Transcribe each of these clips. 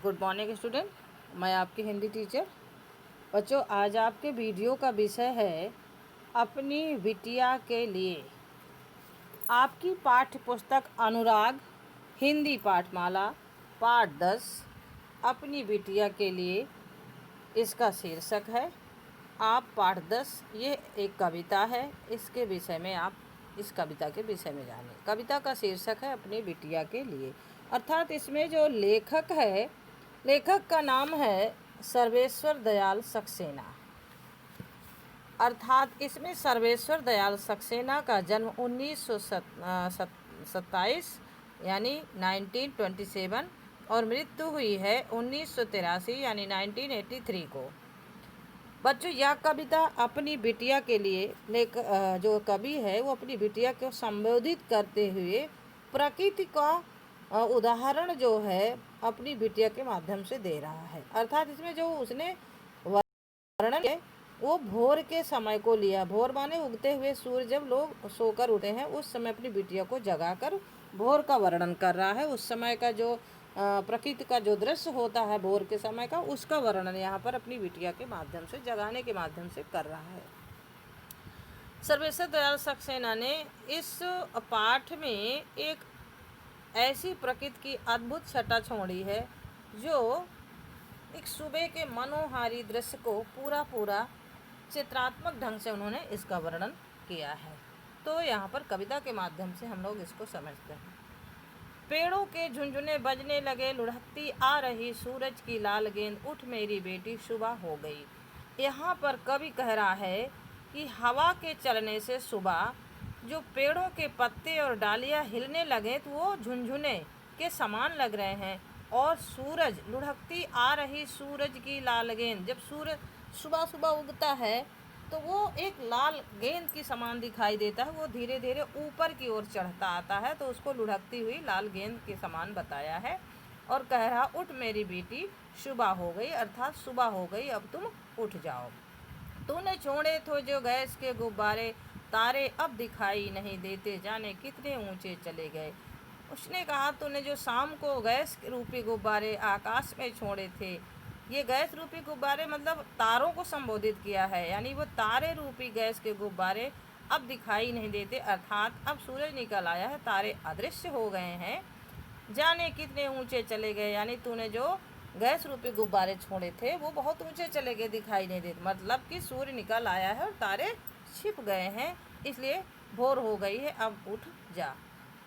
Good morning student, मैं आपकी Hindi teacher. बच्चों, आज आपके वीडियो का विषय है अपनी बिटिया के लिए। आपकी पाठ्य पुस्तक अनुराग हिंदी पाठमाला पाठ 10 अपनी बिटिया के लिए, इसका शीर्षक है। आप पाठ 10 ये एक कविता है, इसके विषय में आप इस कविता के विषय में जानें। कविता का शीर्षक है अपनी बिटिया के लिए, अर्थात इसमें जो लेखक है, लेखक का नाम है सर्वेश्वर दयाल सक्सेना। अर्थात इसमें सर्वेश्वर दयाल सक्सेना का जन्म 1927 यानी 1927 और मृत्यु हुई है 1983 यानी 1983 को। बच्चों, यह कविता अपनी बिटिया के लिए जो कवि है वो अपनी बिटिया को संबोधित करते हुए प्रकृति का उदाहरण जो है अपनी बिटिया के माध्यम से दे रहा है। अर्थात इसमें जो उसने वर्णन है वो भोर के समय को लिया। भोर माने उगते हुए सूर्य, जब लोग सोकर उठे हैं उस समय अपनी बिटिया को जगाकर भोर का वर्णन कर रहा है। उस समय का जो प्रकृति का जो दृश्य होता है भोर के समय का, उसका वर्णन यहाँ पर अपनी बिटिया के माध्यम से, जगाने के माध्यम से कर रहा है। सर्वेश्वर दयाल सक्सेना ने इस पाठ में एक ऐसी प्रकृति की अद्भुत छटा छोड़ी है जो एक सुबह के मनोहारी दृश्य को पूरा चित्रात्मक ढंग से उन्होंने इसका वर्णन किया है। तो यहाँ पर कविता के माध्यम से हम लोग इसको समझते हैं। पेड़ों के झुंझुने बजने लगे, लुढ़कती आ रही सूरज की लाल गेंद, उठ मेरी बेटी सुबह हो गई। यहाँ पर कवि कह रहा है कि हवा के चलने से सुबह जो पेड़ों के पत्ते और डालियाँ हिलने लगे तो वो झुंझुने के समान लग रहे हैं। और सूरज, लुढ़कती आ रही सूरज की लाल गेंद, जब सूरज सुबह सुबह उगता है तो वो एक लाल गेंद की समान दिखाई देता है। वो धीरे धीरे ऊपर की ओर चढ़ता आता है तो उसको लुढ़कती हुई लाल गेंद के समान बताया है। और कह रहा, उठ मेरी बेटी सुबह हो गई, अर्थात सुबह हो गई, अब तुम उठ जाओ। तूने छोड़े तो जो गैस के गुब्बारे, तारे अब दिखाई नहीं देते, जाने कितने ऊंचे चले गए। उसने कहा, तूने जो शाम को गैस रूपी गुब्बारे आकाश में छोड़े थे, ये गैस रूपी गुब्बारे मतलब तारों को संबोधित किया है, यानी वो तारे रूपी गैस के गुब्बारे अब दिखाई नहीं देते, अर्थात अब सूरज निकल आया है, तारे अदृश्य हो गए हैं, जाने कितने ऊंचे चले गए। यानी तूने जो गैस रूपी गुब्बारे छोड़े थे वो बहुत ऊंचे चले गए, दिखाई नहीं देते, मतलब कि सूर्य निकल आया है और तारे छिप गए हैं, इसलिए भोर हो गई है, अब उठ जा।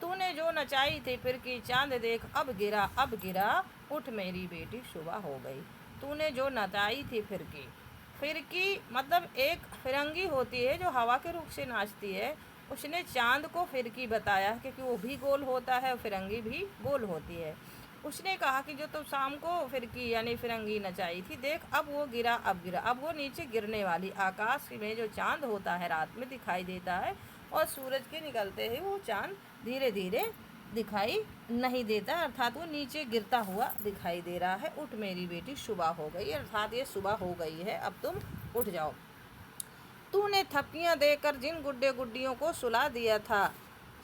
तूने जो नचाई थी फिर की चांद देख अब गिरा, अब गिरा, उठ मेरी बेटी सुबह हो गई। तूने जो नचाई थी फिरकी मतलब एक फिरंगी होती है जो हवा के रुख से नाचती है। उसने चांद को फिरकी बताया क्योंकि वो भी गोल होता है और फिरंगी भी गोल होती है। उसने कहा कि जो तो शाम को फिरकी यानी फिरंगी नचाई थी, देख अब वो गिरा, अब गिरा, अब वो नीचे गिरने वाली। आकाश में जो चांद होता है रात में दिखाई देता है और सूरज के निकलते ही वो चांद धीरे धीरे दिखाई नहीं देता, अर्थात वो नीचे गिरता हुआ दिखाई दे रहा है। उठ मेरी बेटी सुबह हो गई, अर्थात ये सुबह हो गई है, अब तुम उठ जाओ। तूने थपकियां देकर जिन गुड्डे गुड्डियों को सुला दिया था,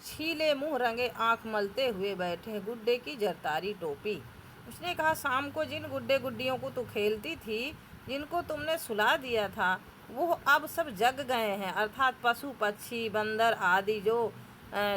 छीले मुंह रंगे आंख मलते हुए बैठे, गुड्डे की जरतारी टोपी। उसने कहा, शाम को जिन गुड्डे गुड्डियों को तू खेलती थी, जिनको तुमने सुला दिया था, वो अब सब जग गए हैं, अर्थात पशु पक्षी बंदर आदि जो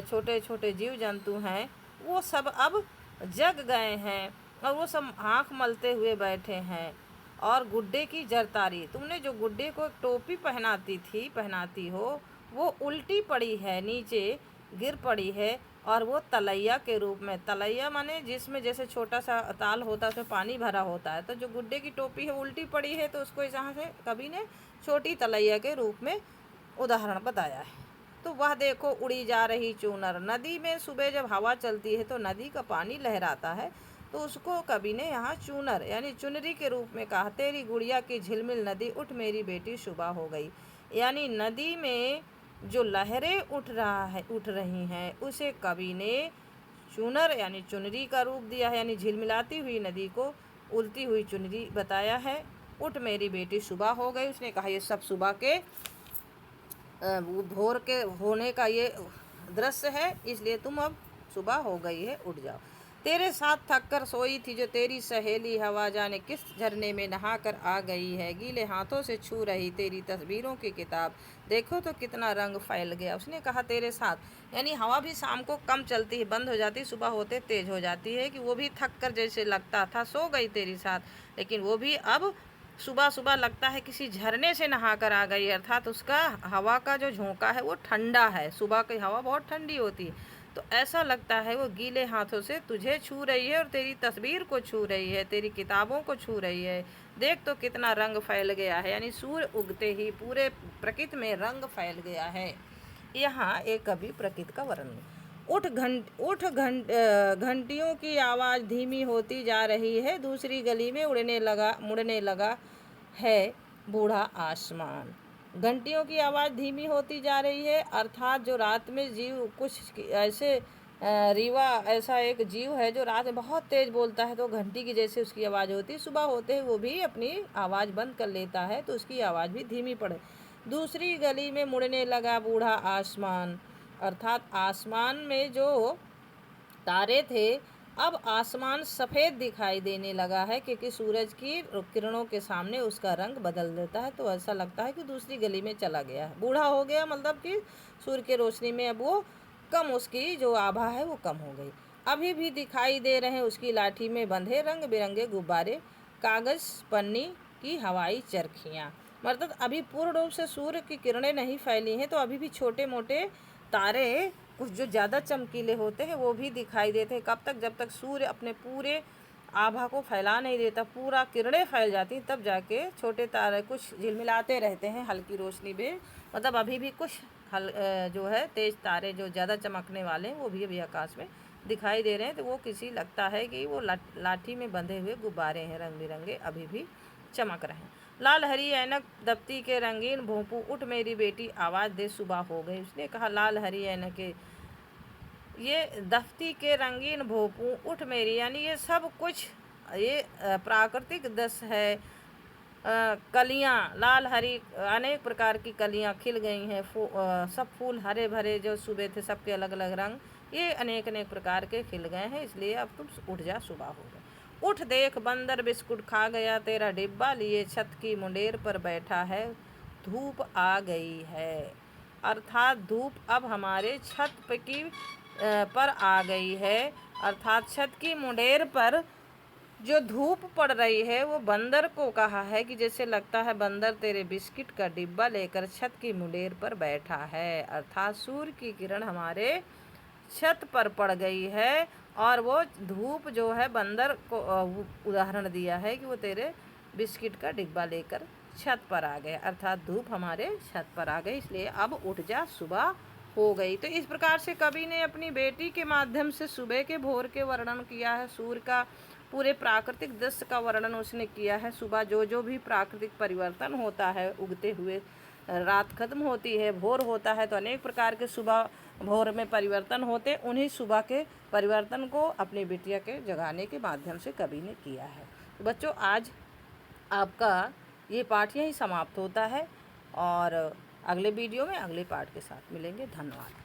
छोटे छोटे जीव जंतु हैं वो सब अब जग गए हैं और वो सब आँख मलते हुए बैठे हैं। और गुड्डे की जरतारी, तुमने जो गुड्डे को टोपी पहनाती हो वो उल्टी पड़ी है, नीचे गिर पड़ी है और वो तलैया के रूप में, तलैया माने जिसमें जैसे छोटा सा ताल होता है उसमें पानी भरा होता है, तो जो गुड्डे की टोपी है उल्टी पड़ी है तो उसको यहाँ से कवि ने छोटी तलैया के रूप में उदाहरण बताया है। तो वह देखो उड़ी जा रही चूनर, नदी में सुबह जब हवा चलती है तो नदी का पानी लहराता है, तो उसको कवि ने यहाँ चूनर यानी चुनरी के रूप में कहा। तेरी गुड़िया की झिलमिल नदी, उठ मेरी बेटी सुबह हो गई, यानी नदी में जो लहरें उठ रही हैं उसे कवि ने चूनर यानी चुनरी का रूप दिया है, यानी झिलमिलाती हुई नदी को उड़ती हुई चुनरी बताया है। उठ मेरी बेटी सुबह हो गई, उसने कहा ये सब सुबह के भोर के होने का ये दृश्य है, इसलिए तुम अब सुबह हो गई है, उठ जाओ। तेरे साथ थक कर सोई थी जो तेरी सहेली हवा, जाने किस झरने में नहा कर आ गई है। गीले हाथों से छू रही तेरी तस्वीरों की किताब, देखो तो कितना रंग फैल गया। उसने कहा तेरे साथ, यानी हवा भी शाम को कम चलती है, बंद हो जाती है, सुबह होते तेज हो जाती है। कि वो भी थक कर जैसे लगता था सो गई तेरी साथ, लेकिन वो भी अब सुबह सुबह लगता है किसी झरने से नहा कर आ गई। अर्थात उसका हवा का जो झोंका है वो ठंडा है, सुबह की हवा बहुत ठंडी होती है, तो ऐसा लगता है वो गीले हाथों से तुझे छू रही है और तेरी तस्वीर को छू रही है, तेरी किताबों को छू रही है। देख तो कितना रंग फैल गया है, यानी सूर्य उगते ही पूरे प्रकृति में रंग फैल गया है। यहाँ एक कवि प्रकृति का वर्णन। घंटियों की आवाज़ धीमी होती जा रही है, दूसरी गली में मुड़ने लगा है बूढ़ा आसमान। घंटियों की आवाज़ धीमी होती जा रही है, अर्थात जो रात में जीव कुछ ऐसे रीवा ऐसा एक जीव है जो रात में बहुत तेज़ बोलता है, तो घंटी की जैसे उसकी आवाज़ होती है। सुबह होते ही वो भी अपनी आवाज़ बंद कर लेता है, तो उसकी आवाज़ भी धीमी पड़े। दूसरी गली में मुड़ने लगा बूढ़ा आसमान, अर्थात आसमान में जो तारे थे अब आसमान सफ़ेद दिखाई देने लगा है, क्योंकि सूरज की किरणों के सामने उसका रंग बदल देता है, तो ऐसा लगता है कि दूसरी गली में चला गया है, बूढ़ा हो गया, मतलब कि सूर्य की रोशनी में अब वो कम, उसकी जो आभा है वो कम हो गई। अभी भी दिखाई दे रहे हैं उसकी लाठी में बंधे रंग बिरंगे गुब्बारे, कागज़ पन्नी की हवाई चरखियाँ। मतलब अभी पूर्ण रूप से सूर्य की किरणें नहीं फैली हैं, तो अभी भी छोटे मोटे तारे कुछ जो ज़्यादा चमकीले होते हैं वो भी दिखाई देते हैं। कब तक? जब तक सूर्य अपने पूरे आभा को फैला नहीं देता, पूरा किरणें फैल जाती, तब जाके छोटे तारे कुछ झिलमिलाते रहते हैं हल्की रोशनी में। मतलब अभी भी कुछ जो है तेज़ तारे जो ज़्यादा चमकने वाले हैं वो भी अभी आकाश में दिखाई दे रहे हैं, तो वो किसी लगता है कि वो लाठी में बंधे हुए गुब्बारे हैं, रंग बिरंगे अभी भी चमक रहे हैं। लाल हरी ऐनक दफ्ती के रंगीन भोंपू, उठ मेरी बेटी आवाज़ दे सुबह हो गई। उसने कहा लाल हरी ऐनक के ये दफ्ती के रंगीन भोंपू, उठ मेरी, यानी ये सब कुछ ये प्राकृतिक दृश्य है। कलियाँ लाल हरी अनेक प्रकार की कलियाँ खिल गई हैं, सब फूल हरे भरे जो सुबह थे सबके अलग अलग रंग, ये अनेक अनेक प्रकार के खिल गए हैं, इसलिए अब तुम उठ जा, सुबह हो गई। उठ देख बंदर बिस्कुट खा गया, तेरा डिब्बा लिए छत की मुंडेर पर बैठा है, धूप आ गई है। अर्थात धूप अब हमारे छत पर आ गई है, अर्थात छत की मुंडेर पर जो धूप पड़ रही है वो बंदर को कहा है कि जैसे लगता है बंदर तेरे बिस्किट का डिब्बा लेकर छत की मुंडेर पर बैठा है। अर्थात सूर्य की किरण हमारे छत पर पड़ गई है, और वो धूप जो है बंदर को उदाहरण दिया है कि वो तेरे बिस्किट का डिब्बा लेकर छत पर आ गए, अर्थात धूप हमारे छत पर आ गई, इसलिए अब उठ जा, सुबह हो गई। तो इस प्रकार से कवि ने अपनी बेटी के माध्यम से सुबह के भोर के वर्णन किया है, सूर्य का पूरे प्राकृतिक दृश्य का वर्णन उसने किया है। सुबह जो जो भी प्राकृतिक परिवर्तन होता है, उगते हुए रात खत्म होती है, भोर होता है, तो अनेक प्रकार के सुबह भोर में परिवर्तन होते, उन्हीं सुबह के परिवर्तन को अपनी बिटिया के जगाने के माध्यम से कवि ने किया है। तो बच्चों आज आपका ये पाठ यहीं समाप्त होता है, और अगले वीडियो में अगले पाठ के साथ मिलेंगे। धन्यवाद।